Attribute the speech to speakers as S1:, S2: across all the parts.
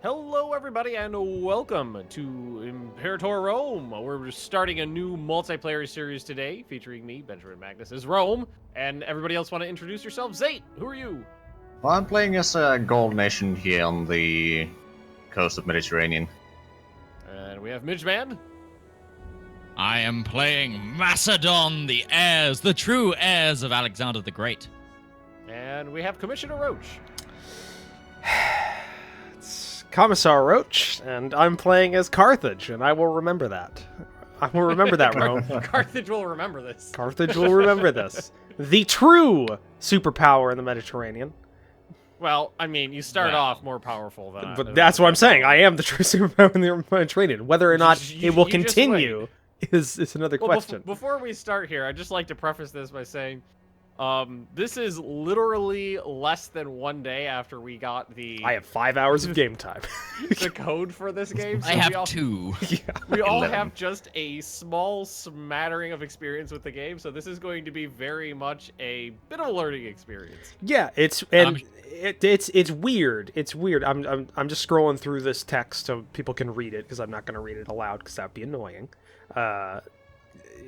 S1: Hello, everybody, and welcome to Imperator Rome. We're starting a new multiplayer series today, featuring me, Benjamin Magnus, as Rome, and everybody else want to introduce yourself. Zate, who are you?
S2: Well, I'm playing as a gold nation here on the coast of Mediterranean.
S1: And we have Midgeman.
S3: I am playing Macedon, the true heirs of Alexander the Great.
S1: And we have Commissioner Roach.
S4: It's Commissar Roach, and I'm playing as Carthage, and I will remember that. I will remember that, Rome.
S1: Carthage will remember this.
S4: Carthage will remember this. The true superpower in the Mediterranean.
S1: Well, I mean, you start off more powerful than
S4: But that's what I'm saying. I am the true superpower in the Mediterranean. Whether or not it will continue is another question.
S1: Before we start here, I'd just like to preface this by saying, this is literally less than 1 day after we got the...
S4: I have 5 hours of game time.
S1: the code for this game. So
S3: I have two.
S4: Yeah.
S1: We all
S2: 11.
S1: have just a small smattering of experience with the game, so this is going to be very much a bit of a learning experience.
S4: Yeah, it's weird. It's weird. I'm just scrolling through this text so people can read it because I'm not going to read it aloud because that'd be annoying.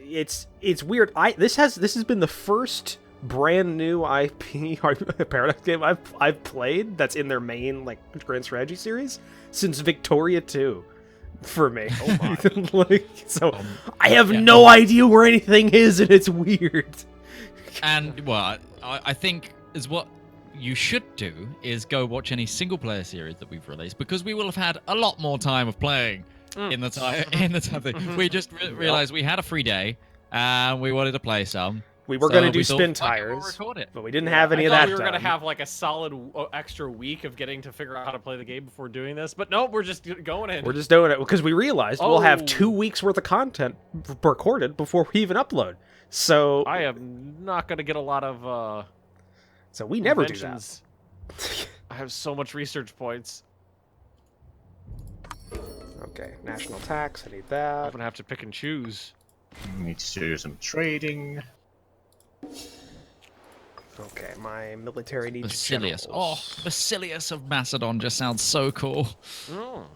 S4: It's weird. This has been the first brand new IP Paradox game I've played that's in their main Grand Strategy series since Victoria 2 for me.
S1: Oh my.
S4: I have no idea where anything is, and it's weird.
S3: And, well, I think is what you should do is go watch any single-player series that we've released, because we will have had a lot more time of playing in the time thing. We just realized we had a free day, and we wanted to play some.
S4: We were going to do spin tires, but we didn't have any of that.
S1: We were going to have like a solid extra week of getting to figure out how to play the game before doing this, but nope, we're just going in.
S4: We're just doing it because we realized we'll have 2 weeks worth of content recorded before we even upload. So
S1: I am not going to get a lot of.
S4: So we never do
S1: inventions.
S4: that.
S1: I have so much research points.
S4: Okay, national tax. I need
S1: I'm
S4: that.
S1: going to have to pick and choose.
S2: Need to do some trading.
S4: Okay, my military needs
S3: Basilius.
S4: generals.
S3: Oh, Basilius of Macedon just sounds so cool.
S1: Oh.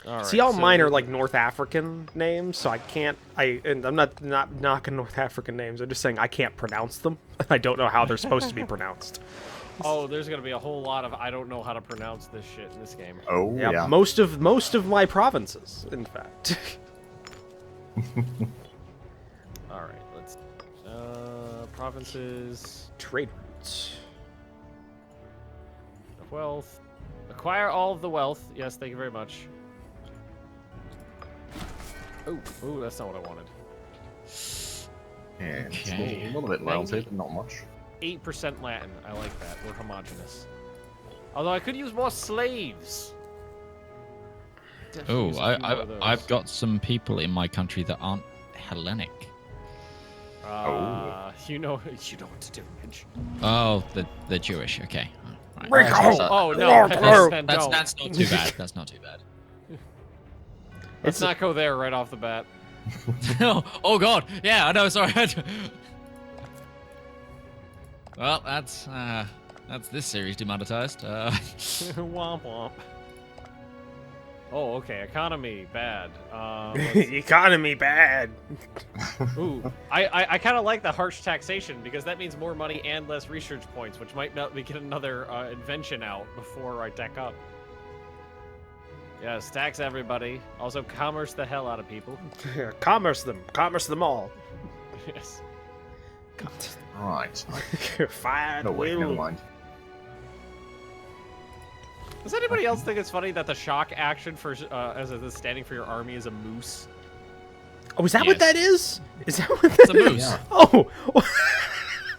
S1: All right,
S4: See, all
S1: so-
S4: mine are like North African names, so I can't. And I'm not knocking North African names. I'm just saying I can't pronounce them. I don't know how they're supposed to be pronounced.
S1: Oh, there's going to be a whole lot of I don't know how to pronounce this shit in this game.
S2: Oh,
S4: Yeah,
S2: yeah.
S4: most of my provinces, in fact.
S1: All right, let's provinces
S4: Trade routes.
S1: of wealth. Acquire all of the wealth. Yes, thank you very much. Oh, that's not what I wanted.
S2: Yeah, it's
S3: Okay.
S2: a little bit lousy, but not much.
S1: 8% Latin. I like that. We're homogenous. Although I could use more slaves. Definitely
S3: Oh,
S1: use a few more of those.
S3: I've got some people in my country that aren't Hellenic.
S1: You know what to do, Mitch.
S3: Oh, they're Jewish. Okay. Right.
S4: Rico!
S1: Oh no, then don't.
S3: That's not too bad. That's not too bad.
S1: Let's not go there right off the bat.
S3: Oh God! Yeah, I know. Sorry. Well, that's this series demonetized.
S1: Womp womp. Oh, okay. Economy bad.
S4: Economy bad.
S1: Ooh, I kind of like the harsh taxation because that means more money and less research points, which might let me get another invention out before I tech up. Yes, tax everybody. Also, commerce the hell out of people.
S4: Commerce them all.
S1: Yes.
S2: Right.
S4: Fire
S2: No,
S4: at
S2: wait, never
S4: will.
S2: mind.
S1: Does anybody else think it's funny that the shock action for as a standing for your army is a moose?
S4: Oh, is that what
S3: Yes.
S4: that is? Is that what
S3: It's
S4: that
S3: a
S4: is?
S3: moose.
S2: Yeah.
S4: Oh,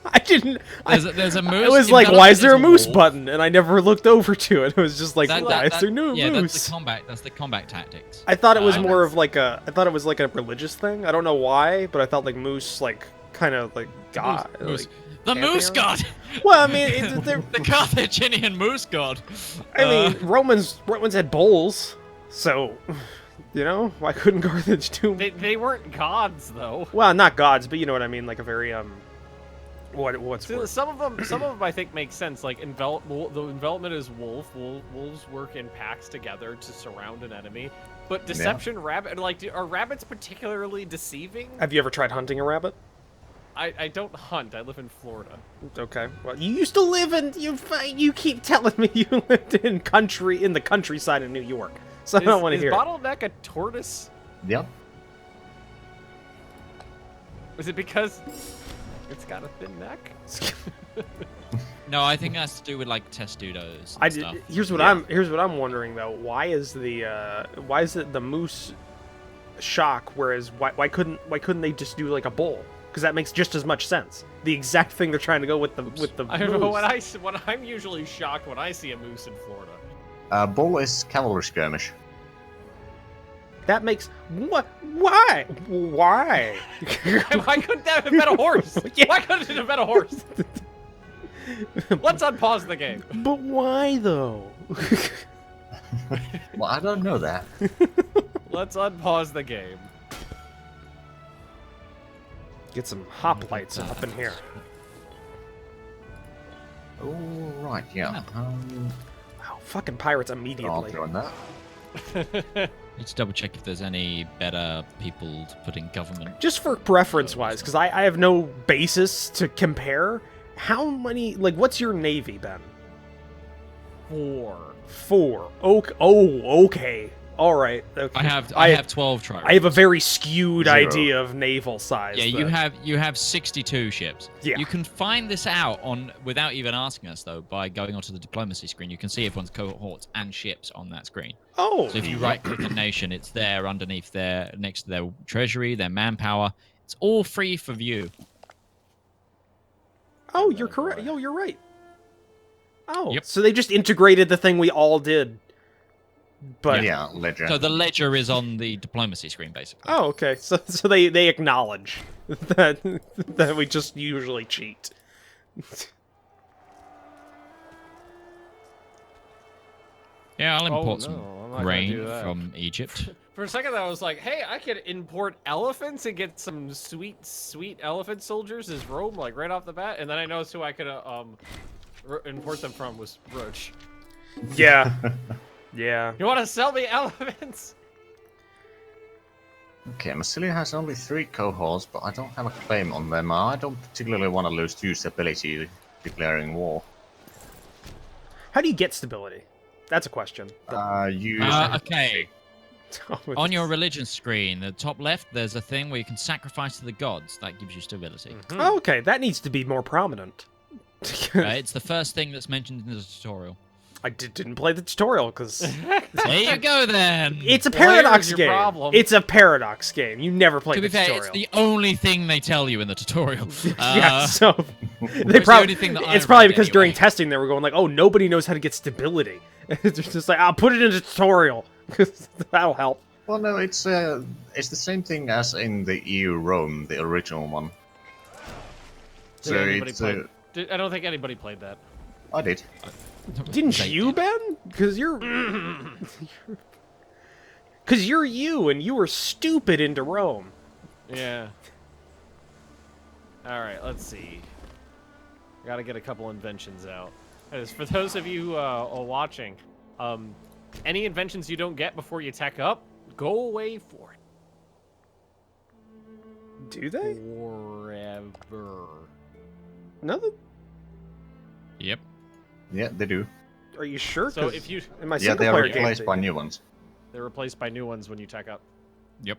S4: I didn't.
S3: There's a moose.
S4: I was
S3: in
S4: like,
S3: Belgium,
S4: why is there a
S3: there's
S4: moose
S3: wolf.
S4: button? And I never looked over to it. It was just like,
S3: That-
S4: why
S3: that-
S4: is there no
S3: yeah,
S4: moose?
S3: That's the combat tactics.
S4: I thought it was more
S3: that's-
S4: of like a. I thought it was like a religious thing. I don't know why, but I felt like moose, like kind of like God.
S3: Moose.
S4: like-
S3: The moose
S4: pantheon?
S3: god.
S4: well, I mean, they're.
S3: The Carthaginian moose god.
S4: I mean, Romans had bulls, so you know why couldn't Carthage do?
S1: They weren't gods though.
S4: Well, not gods, but you know what I mean. Like a very What's
S1: So
S4: worse?
S1: some of them I think make sense. Like the envelopment is wolf. Wolves work in packs together to surround an enemy. But deception, rabbit, like are rabbits particularly deceiving?
S4: Have you ever tried hunting a rabbit?
S1: I don't hunt. I live in Florida.
S4: Okay. Well, you used to live in you keep telling me you lived in the countryside of New York. So I don't want to hear.
S1: Is bottleneck a tortoise?
S2: Yep.
S1: Is it because it's got a thin neck?
S3: No, I think that's to do with like testudos.
S4: I
S3: And
S4: did,
S3: stuff.
S4: here's what I'm wondering though. Why is it the moose shock, whereas why couldn't they just do like a bull? Because that makes just as much sense. The exact thing they're trying to go with the
S1: I don't know
S4: moose.
S1: when I'm usually shocked when I see a moose in Florida.
S2: Bull is cavalry skirmish.
S4: That makes what? Why? Why?
S1: Why couldn't that have been a horse?
S4: Yeah.
S1: Why couldn't it have been a horse? Let's unpause the game.
S4: But why though?
S2: Well, I don't know that.
S1: Let's unpause the game.
S4: Get some hoplites up in here.
S2: Oh, right, yeah.
S4: Wow, fucking pirates
S2: I'll
S4: immediately.
S2: throw in that.
S3: Need to double check if there's any better people to put in government.
S4: Just for preference-wise, because I have no basis to compare. How many? Like, what's your navy, Ben?
S1: 4.
S4: 4. Okay. All right. Okay.
S3: I have 12 triremes.
S4: I have a very skewed
S2: 0.
S4: idea of naval size.
S3: Yeah,
S4: then.
S3: you have 62 ships.
S4: Yeah.
S3: You can find this out without even asking us though by going onto the diplomacy screen. You can see everyone's cohorts and ships on that screen.
S4: Oh.
S3: So if you right-click a nation, it's there underneath there next to their treasury, their manpower. It's all free for view.
S4: Oh, you're correct. Yo, you're right. Oh,
S3: Yep.
S4: so they just integrated the thing we all did. But
S2: Yeah, ledger.
S3: So the ledger is on the diplomacy screen basically.
S4: oh, okay. So they acknowledge that we just usually cheat.
S3: Yeah, I'll import
S1: no, I'm not
S3: some
S1: gonna
S3: grain
S1: do that.
S3: from Egypt.
S1: For a second, I was like, "Hey, I could import elephants and get some sweet elephant soldiers as Rome, like right off the bat." And then I noticed who I could import them from was Roach.
S4: Yeah. Yeah.
S1: You want to sell me elephants?
S2: Okay, Massilia has only 3 cohorts, but I don't have a claim on them. I don't particularly want to lose usability declaring war.
S4: How do you get stability? That's a question.
S3: Okay. On your religion screen, the top left, there's a thing where you can sacrifice to the gods. That gives you stability.
S4: Oh, okay, that needs to be more prominent.
S3: It's the first thing that's mentioned in the tutorial.
S4: I didn't play the tutorial because
S3: There you go then.
S4: it's a
S1: Well, here's
S4: paradox
S1: your
S4: game.
S1: problem.
S4: It's a paradox game. You never played
S3: To be
S4: the
S3: fair,
S4: tutorial.
S3: it's the only thing they tell you in the tutorial.
S4: Yeah, so they
S3: it's the
S4: probably
S3: only thing that I
S4: it's probably
S3: read
S4: because during
S3: anyway.
S4: testing they were going like, oh, nobody knows how to get stability. It's just like, I'll put it in a tutorial because that'll help.
S2: Well, no, it's the same thing as in the EU Rome, the original one. So it's
S1: I don't think anybody played that.
S2: I did.
S4: Didn't
S3: They
S4: you,
S3: did.
S4: Ben? Because you're you, and you were stupid into Rome.
S1: Yeah. All right, let's see. Got to get a couple inventions out. As for those of you watching, any inventions you don't get before you tech up, go away for it.
S4: Do they?
S1: Forever.
S4: No.
S3: Yep.
S2: Yeah, they do.
S4: Are you sure?
S1: So
S4: 'Cause
S1: if you,
S4: in my
S2: Yeah,
S4: single
S2: they are
S4: player game,
S2: replaced by new ones.
S1: they're replaced by new ones when you tech up.
S3: Yep.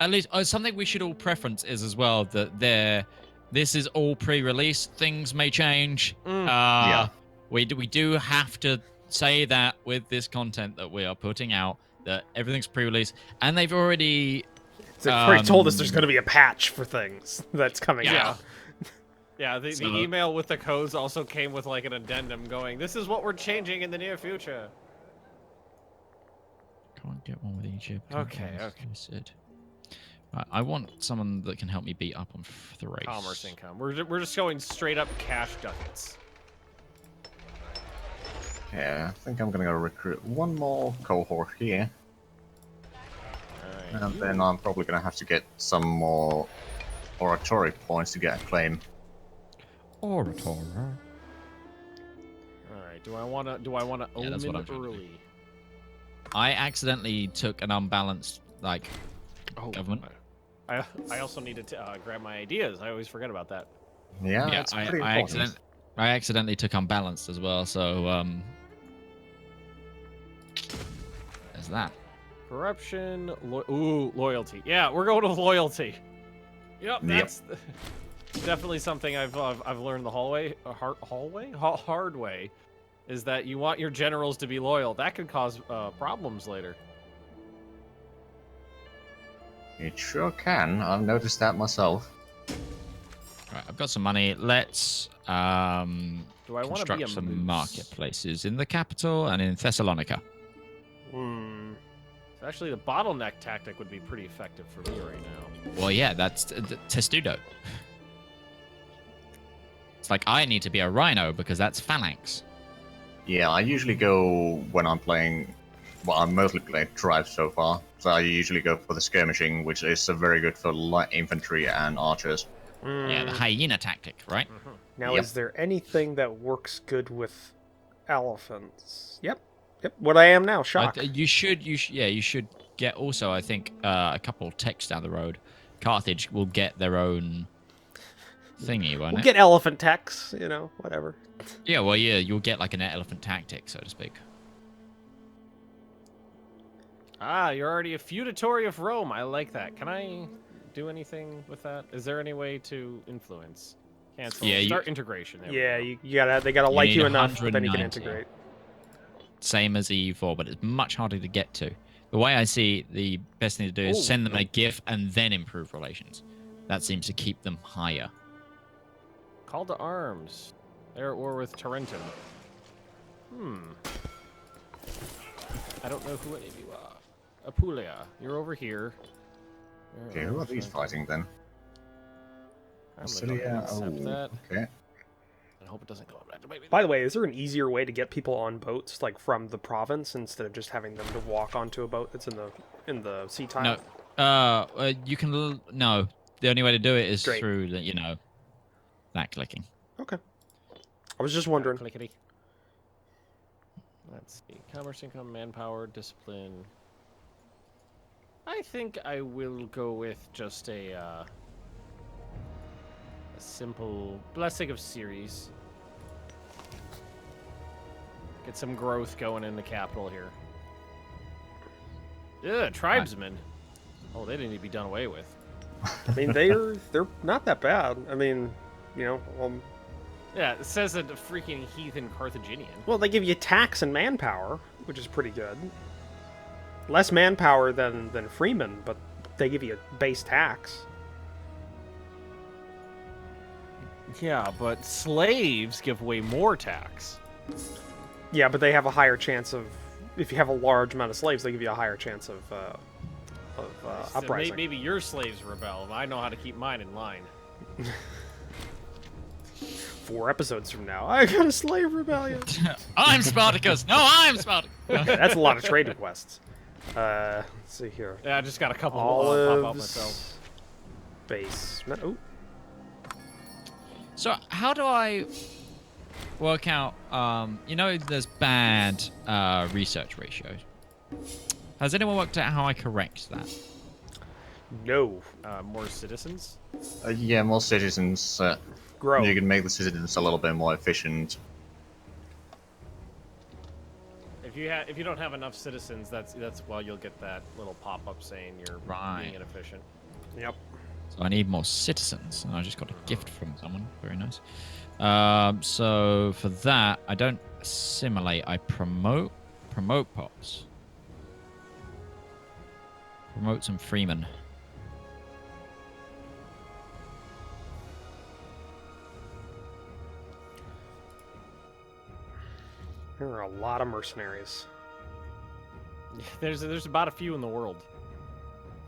S3: At least something we should all preference is as well that this is all pre-release. Things may change.
S2: Yeah.
S3: We do have to say that with this content that we are putting out, that everything's pre-release, and they've already.
S4: They've already told us there's going to be a patch for things that's coming
S3: Yeah.
S4: out.
S1: Yeah, the
S3: So-
S1: email with the codes also came with like an addendum going, "This is what we're changing in the near future."
S3: Can't get one with Egypt.
S1: Okay, okay.
S3: Said. I want someone that can help me beat up on Thrace.
S1: Commerce income. We're just going straight up cash ducats.
S2: Yeah, I think I'm gonna go recruit one more cohort here.
S1: All right.
S2: And then I'm probably gonna have to get some more oratory points to get a claim.
S3: Orator.
S1: All right. Do I wanna
S3: Yeah, that's what I'm
S1: omen
S3: trying to do.
S1: early?
S3: I accidentally took an unbalanced government.
S1: I also need to grab my ideas. I always forget about that.
S2: Yeah,
S3: Yeah,
S2: it's
S3: I
S2: pretty important.
S3: accidentally took unbalanced as well. So there's that.
S1: Corruption. Loyalty. Yeah, we're going with loyalty. Yep, that's definitely something I've learned the hard way, is that you want your generals to be loyal. That could cause problems later.
S2: It sure can. I've noticed that myself.
S3: Right, I've got some money. Let's
S1: Do I want to
S3: construct
S1: be a
S3: some
S1: moose?
S3: marketplaces in the capital and in Thessalonica.
S4: Hmm.
S1: So actually, the bottleneck tactic would be pretty effective for me right now.
S3: Well, yeah, that's testudo. It's like I need to be a rhino because that's phalanx.
S2: Yeah, I usually go when I'm playing. Well, I'm mostly playing tribes so far, so I usually go for the skirmishing, which is very good for light infantry and archers.
S3: Yeah, the hyena tactic, right?
S4: Now,
S2: Yep.
S4: is there anything that works good with elephants? Yep. What I am now, shock.
S3: You should get also. I think a couple techs down the road. Carthage will get their own thingy, won't
S4: We'll
S3: it?
S4: get elephant techs, whatever.
S3: Yeah, well, yeah, you'll get like an elephant tactic, so to speak.
S1: Ah, you're already a feudatory of Rome. I like that. Can I do anything with that? Is there any way to influence? Cancel.
S3: Yeah,
S1: Start integration. There we
S4: Yeah,
S1: go.
S4: they gotta
S3: You
S4: like
S3: need
S4: you enough, but then you can
S3: 190.
S4: integrate.
S3: Same as EU4, but it's much harder to get to. The way I see the best thing to do is
S1: Ooh.
S3: send them a gift and then improve relations. That seems to keep them higher.
S1: Call to arms. They're at war with Tarentum. I don't know who any of you are. Apulia, you're over here.
S2: Okay, who are these fighting then?
S1: I'm gonna go ahead and accept that.
S2: Okay.
S1: I hope it doesn't go up.
S4: By the way, is there an easier way to get people on boats, like from the province, instead of just having them to walk onto a boat that's in the sea tile?
S3: No. You can... No. The only way to do it is
S4: Straight.
S3: through, that clicking.
S4: Okay. I was just wondering.
S1: Clickety. Let's see. Commerce income, manpower, discipline. I think I will go with just a simple blessing of Ceres. Get some growth going in the capital here. Yeah, tribesmen. Oh, they didn't need to be done away with.
S4: I mean, they're not that bad. I mean,
S1: Yeah, it says a freaking heathen Carthaginian.
S4: well, they give you tax and manpower, which is pretty good. Less manpower than freemen, but they give you a base tax.
S1: Yeah, but slaves give way more tax.
S4: Yeah, but they have a higher chance of. If you have a large amount of slaves, they give you a higher chance of
S1: So
S4: uprising.
S1: maybe your slaves rebel. I know how to keep mine in line.
S4: 4 episodes from now, I got a slave rebellion.
S3: I'm Spartacus! No, I'm Spartacus!
S4: Okay, that's a lot of trade requests. Let's see here.
S1: Yeah, I just got a couple pop out myself.
S4: Olives. Base. Ooh.
S3: So how do I work out, there's bad research ratios. Has anyone worked out how I correct that?
S4: No.
S1: More citizens.
S2: Yeah, more citizens.
S4: Grow.
S2: You can make the citizens a little bit more efficient.
S1: If you don't have enough citizens, that's why you'll get that little pop up saying you're
S3: Right.
S1: being inefficient.
S4: Yep.
S3: So I need more citizens. And I just got a gift from someone. Very nice. So for that, I don't assimilate. I promote pops. Promote some freemen.
S4: There are a lot of mercenaries.
S1: There's about a few in the world.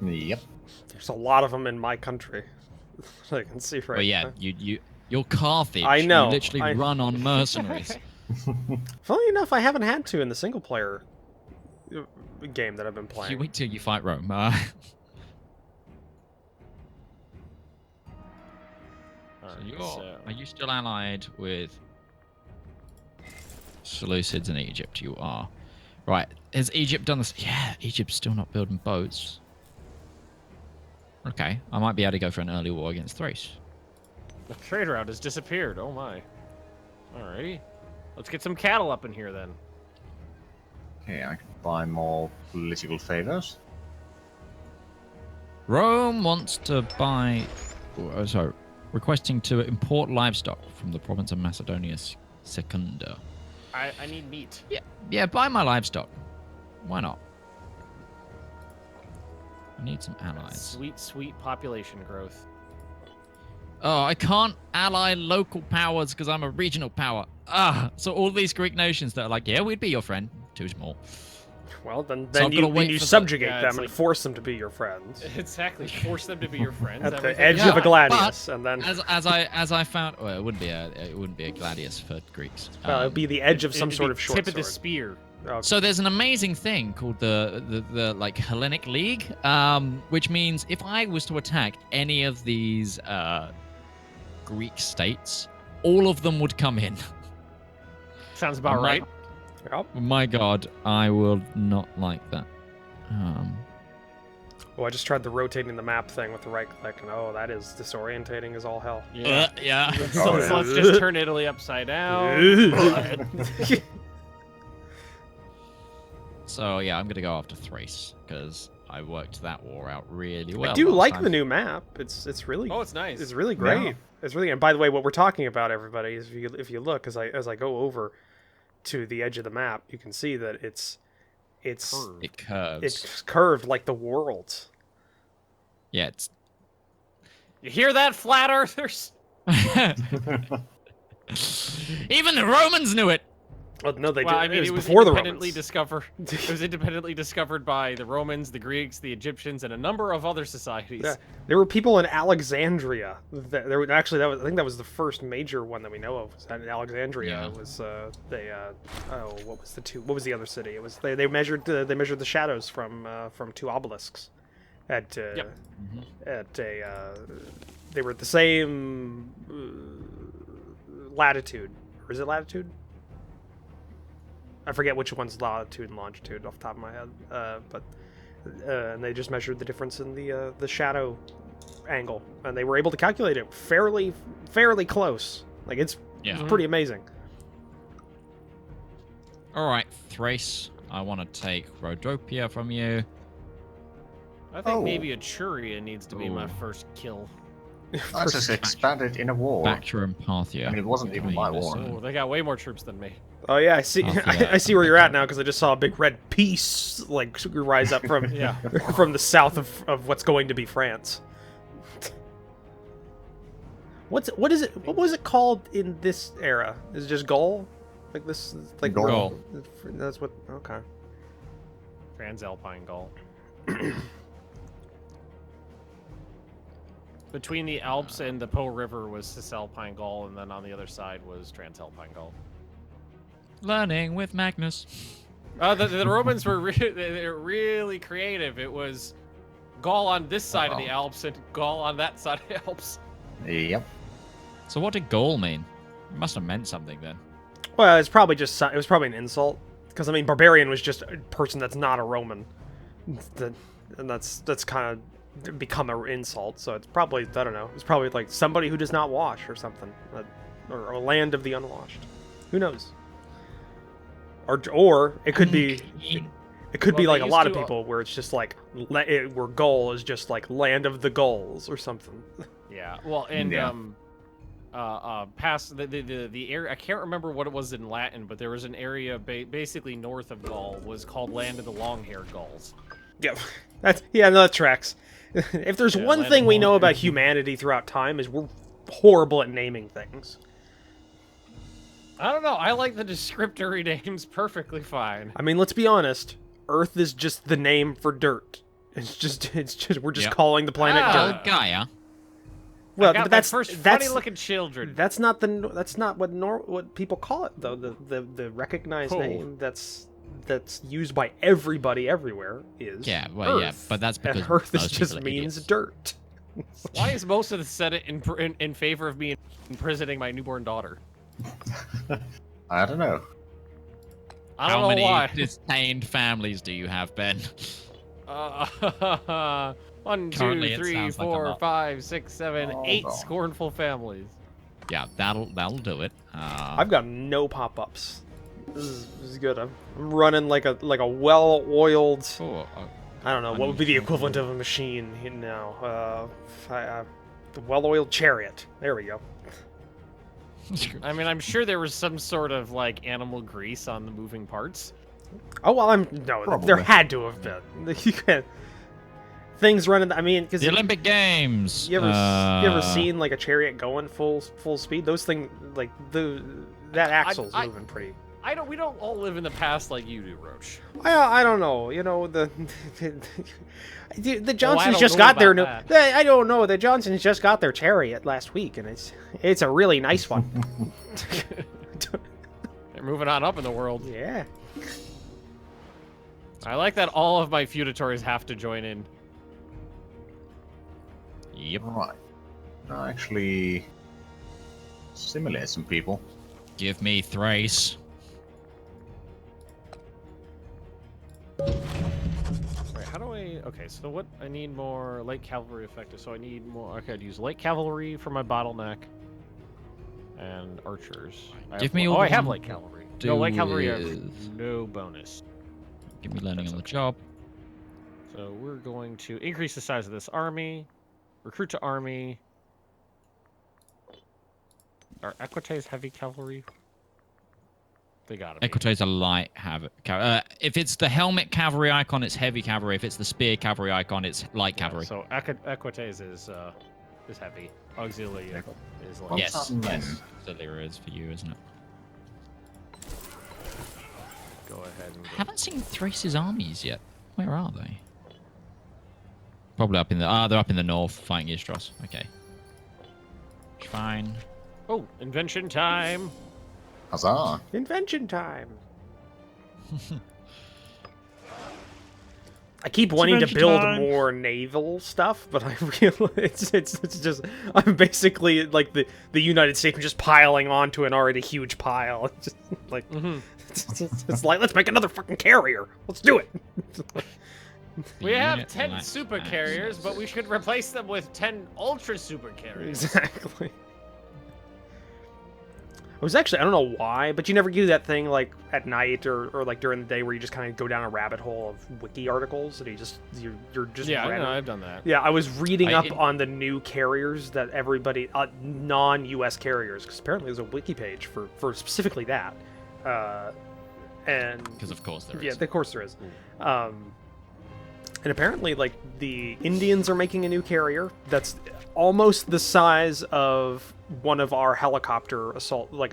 S2: Yep.
S4: There's a lot of them in my country. I can see right
S3: But yeah,
S4: now.
S3: you're Carthage.
S4: I know,
S3: You literally run on mercenaries.
S4: Funnily enough, I haven't had to in the single player game that I've been
S3: You
S4: playing.
S3: wait till you fight Rome. Are you still allied with Seleucids in Egypt? You are. Right. Has Egypt done this? Yeah, Egypt's still not building boats. Okay, I might be able to go for an early war against Thrace.
S1: The trade route has disappeared. Oh my. Alrighty. Let's get some cattle up in here then.
S2: Okay, I can buy more political favors.
S3: Rome wants to buy... sorry. Requesting to import livestock from the province of Macedonia Secunda.
S1: I need meat.
S3: Yeah, buy my livestock. Why not? I need some allies.
S1: Sweet, sweet population growth.
S3: Oh, I can't ally local powers because I'm a regional power. So all these Greek nations that are like, yeah, we'd be your friend. Too small.
S4: Well, then
S3: So I've gotta wait
S4: you
S3: for the-
S4: subjugate
S1: yeah,
S4: them
S1: it's
S4: and
S1: like-
S4: force them to be your friends.
S1: Exactly. Force them to be your friends.
S4: At the
S1: everything
S4: edge
S1: is
S4: of a
S1: fine.
S4: gladius, and then
S3: As I found, well, it wouldn't be a gladius for Greeks.
S4: it'd be the edge of some
S1: It'd
S4: sort
S1: be
S4: of short
S1: tip of the
S4: sword.
S1: spear.
S4: Oh,
S3: So there's an amazing thing called the like Hellenic League, which means if I was to attack any of these Greek states, all of them would come in.
S1: Sounds about
S3: I'm
S1: right.
S4: yep.
S3: My God, I will not like that.
S4: Well, I just tried the rotating the map thing with the right click, and oh, that is disorientating as all hell.
S1: Yeah.
S3: Yeah.
S1: So let's just turn Italy upside down.
S3: So yeah, I'm gonna go after Thrace because I worked that war out really well.
S4: I do
S3: last
S4: like
S3: time.
S4: the new map. It's really
S1: Oh, it's nice.
S4: It's really great.
S2: Yeah.
S4: It's really. And by the way, what we're talking about, everybody, is if you look as I go over to the edge of the map, you can see that it's
S1: Curved.
S3: It curves.
S4: it's curved like the world.
S3: Yeah, it's.
S1: You hear that, flat earthers?
S3: Even the Romans knew it.
S4: Oh no, they
S1: Well,
S4: did.
S1: I mean,
S4: it was
S1: before
S4: before the
S1: independently
S4: Romans.
S1: discovered. It was independently discovered by the Romans, the Greeks, the Egyptians, and a number of other societies.
S4: Yeah, there were people in Alexandria. There were actually I think that was the first major one that we know of. Was that in Alexandria?
S3: Yeah.
S4: It was what was the other city? It was they measured the shadows from two obelisks at
S1: Yep.
S4: at a they were at the same latitude, or is it latitude? I forget which one's latitude and longitude off the top of my head, but and they just measured the difference in the shadow angle, and they were able to calculate it fairly close. Like it's
S3: Yeah.
S4: pretty amazing.
S3: All right, Thrace. I want to take Rhodopia from you.
S1: I think
S2: Oh.
S1: maybe Etruria needs to be my
S3: Ooh.
S1: first kill.
S2: I just expanded in a war.
S3: Bactria and Parthia.
S2: And it wasn't even my war.
S1: Oh, they got way more troops than me.
S4: Oh yeah, I see.
S3: Oh, yeah.
S4: I see where you're at now because I just saw a big red piece like rise up from
S1: Yeah.
S4: from the south of what's going to be France. What is it? What was it called in this era? Is it just Gaul? Like this? Like
S2: Gaul.
S4: That's what. Okay.
S1: Transalpine Gaul. Between the Alps and the Po River was Cisalpine Gaul, and then on the other side was Transalpine Gaul.
S3: Learning with Magnus.
S1: The Romans were they're really creative. It was Gaul on this side of the Alps and Gaul on that side of the Alps.
S2: Yep.
S3: So what did Gaul mean? It must have meant something then.
S4: Well, it was probably an insult because I mean, barbarian was just a person that's not a Roman, and that's kind of become an insult. So it's probably I don't know. It's probably like somebody who does not wash or something, or a land of the unwashed. Who knows? Or it could be. It could be
S1: Well,
S4: like
S1: they
S4: a lot
S1: used
S4: of
S1: to,
S4: people where it's just like where Gaul is just like land of the Gauls or something.
S1: Yeah. Well, and
S2: Yeah.
S1: past the area, I can't remember what it was in Latin, but there was an area basically north of Gaul was called Land of the Long-Haired Gauls.
S4: Yeah, that tracks. If there's
S1: Yeah,
S4: one
S1: land
S4: thing
S1: of
S4: we know
S1: Gaul.
S4: about humanity throughout time is we're horrible at naming things.
S1: I don't know. I like the descriptory names perfectly fine.
S4: I mean, let's be honest. Earth is just the name for dirt. It's just we're just
S3: Yep.
S4: calling the planet
S1: Ah.
S4: dirt.
S3: Gaia.
S4: Well,
S1: I got
S4: but
S1: my
S4: that's
S1: first
S4: that's
S1: funny-looking children.
S4: that's not what people call it though. The recognized
S1: Oh.
S4: name that's used by everybody everywhere is
S3: Yeah, well, yeah,
S4: Earth.
S3: but that's because
S4: and Earth
S3: most
S4: just
S3: people are
S4: means
S3: idiots.
S4: dirt.
S1: Why is most of the Senate in favor of me imprisoning my newborn daughter?
S2: I don't know.
S1: I don't
S3: How
S1: know
S3: many
S1: why.
S3: disdained families do you have, Ben?
S1: 1, 2,
S3: Currently, it
S1: 3,
S3: sounds like a
S1: 4,
S3: lot.
S1: 5, 6, 7,
S2: Hold
S1: 8
S2: on.
S1: scornful families.
S3: Yeah, that'll do it.
S4: I've got no pop-ups. This is good. I'm running like a well-oiled.
S3: Oh,
S4: I don't know what would be the equivalent of a machine now. The well-oiled chariot. There we go.
S1: I mean, I'm sure there was some sort of like animal grease on the moving parts.
S4: Oh well, there
S2: Probably.
S4: had to have been. You can't. Things running. I mean, because
S3: the Olympic Games.
S4: you ever seen like a chariot going full speed? Those things like that axle's moving pretty.
S1: We don't all live in the past like you do, Roach.
S4: I don't know. You know the Johnsons
S1: don't
S4: just
S1: know
S4: got their new.
S1: about
S4: I don't know. The Johnsons just got their chariot last week, and it's a really nice one.
S1: They're moving on up in the world.
S4: Yeah.
S1: I like that all of my feudatories have to join in.
S3: Yep.
S2: Right. I actually simulate some people.
S3: Give me Thrace.
S1: Wait, how do I... Okay, so what... I need more light cavalry effective, so I need more... Okay, I'd use light cavalry for my bottleneck. And archers.
S3: Give me all
S1: I
S3: the
S1: have
S3: one
S1: light cavalry.
S3: do
S1: No, light cavalry have
S3: with-
S1: no bonus.
S3: Give me learning
S1: That's
S3: on the
S1: okay.
S3: job.
S1: So we're going to increase the size of this army. Recruit to army. Are Equites heavy cavalry? They gotta be.
S3: Equites are light if it's the helmet cavalry icon, it's heavy cavalry. If it's the spear cavalry icon, it's light
S1: Yeah,
S3: cavalry.
S1: so Equites is heavy. Auxilia is light.
S2: What's
S3: Yes,
S2: happening?
S3: yes. Zhatelier is for you, isn't it?
S1: Go ahead and
S3: I haven't seen Thrace's armies yet. Where are they? Probably up in the... they're up in the north, fighting Istros. Okay. Fine.
S1: Oh, invention time!
S2: Huzzah!
S4: Invention time. I keep wanting to build more naval stuff, but I realize it's just I'm basically like the United States just piling onto an already huge pile. It's just like it's like let's make another fucking carrier. Let's do it.
S1: We have
S3: Unit
S1: 10
S3: light
S1: super
S3: access.
S1: carriers, but we should replace them with 10 ultra super carriers.
S4: Exactly. I was actually I don't know why, but you never do that thing like at night or like during the day where you just kind of go down a rabbit hole of wiki articles and you're just
S1: Yeah, I
S4: random-
S1: know, I've done that.
S4: Yeah, I was reading
S3: I-
S4: up on the new carriers that everybody, non-U.S. carriers, because apparently there's a wiki page for specifically that, and
S3: Because of course there is.
S4: yeah, of course there is, and apparently like the Indians are making a new carrier that's almost the size of one of our helicopter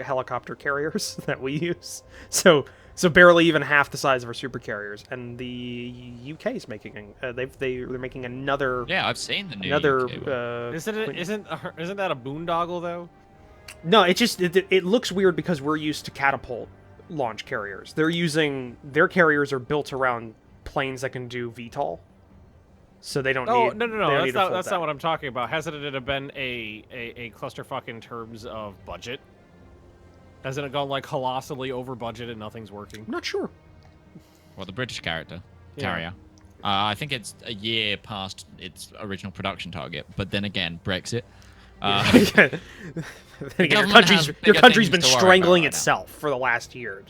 S4: helicopter carriers that we use, so barely even half the size of our super carriers, and the UK is making they're making another
S3: Yeah, I've seen the new
S4: another
S3: UK one.
S1: Isn't that a boondoggle though?
S4: no, it looks weird because we're used to catapult launch carriers. Their carriers are built around planes that can do VTOL, so they don't
S1: Oh
S4: need
S1: no! That's not what I'm talking about. Hasn't it been a clusterfuck in terms of budget? Hasn't it gone like colossally over budget and nothing's working?
S4: I'm not sure.
S3: Well, the British carrier.
S1: Yeah.
S3: I think it's a year past its original production target, but then again, Brexit.
S4: Then again, your
S3: government has
S4: your
S3: bigger
S4: country's been
S3: things to worry
S4: strangling
S3: about right now.
S4: itself for the last year.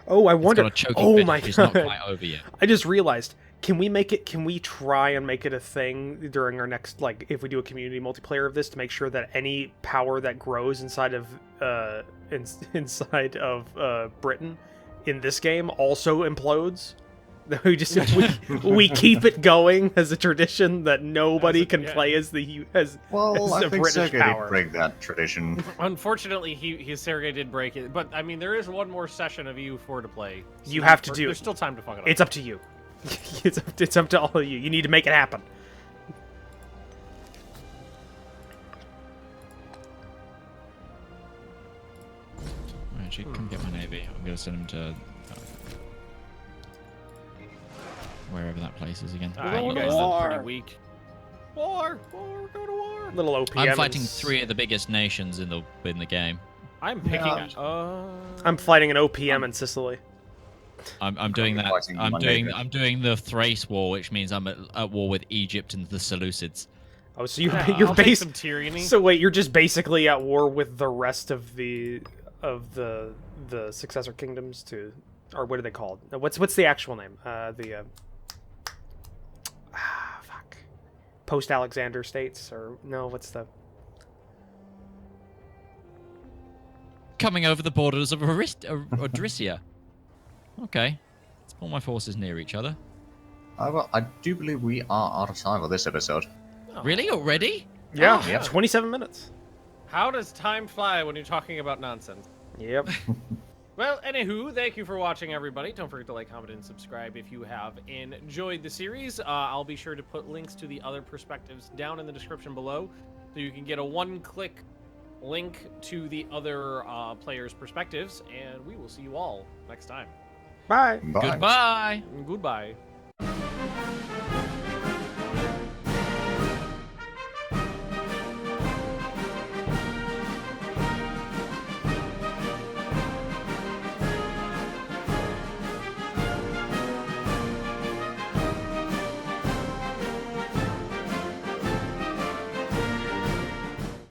S4: Oh, I
S3: It's
S4: wonder.
S3: got a choking
S4: Oh
S3: fit.
S4: my
S3: It's
S4: god!
S3: not quite over yet.
S4: I just realized. Can we try and make it a thing during our next, like, if we do a community multiplayer of this, to make sure that any power that grows inside of Britain in this game also implodes? That we keep it going as a tradition that nobody can play as
S2: Well, I
S4: a
S2: think
S4: British
S2: Sergei
S4: power.
S2: did break that tradition.
S1: Unfortunately, Sergei did break it. But I mean, there is one more session of EU4 to play. So
S4: You have to do
S1: There's
S4: it.
S1: still time to fuck it up.
S4: It's up to you. It's up to all of you. You need to make it happen.
S3: Actually, come get my navy. I'm gonna send him to. wherever that place is again.
S1: Ah, you guys look pretty weak. War, go to war.
S4: Little OPM.
S3: I'm fighting
S4: and
S3: 3 of the biggest nations in the game.
S1: I'm picking.
S4: I'm fighting an OPM in Sicily.
S3: I'm doing that.
S2: fighting
S3: I'm
S2: my
S3: doing
S2: neighbour.
S3: the Thrace war, which means I'm at war with Egypt and the Seleucids.
S4: Oh, so you're
S1: I'll take some tyranny.
S4: So wait, you're just basically at war with the rest of the successor kingdoms to, or what are they called? What's the actual name? Fuck. Post Alexander states, or no? What's the?
S3: Coming over the borders of Odrysia. Okay, let's pull my forces near each other.
S2: However, I do believe we are out of time for this episode.
S1: Oh.
S3: Really already?
S4: Yeah,
S1: yeah.
S4: 27 minutes.
S1: How does time fly when you're talking about nonsense?
S4: Yep.
S1: Well, anywho, thank you for watching, everybody. Don't forget to like, comment, and subscribe if you have enjoyed the series. I'll be sure to put links to the other perspectives down in the description below, so you can get a one-click link to the other players' perspectives, and we will see you all next time.
S4: Bye.
S2: Bye.
S3: Goodbye.
S1: Goodbye.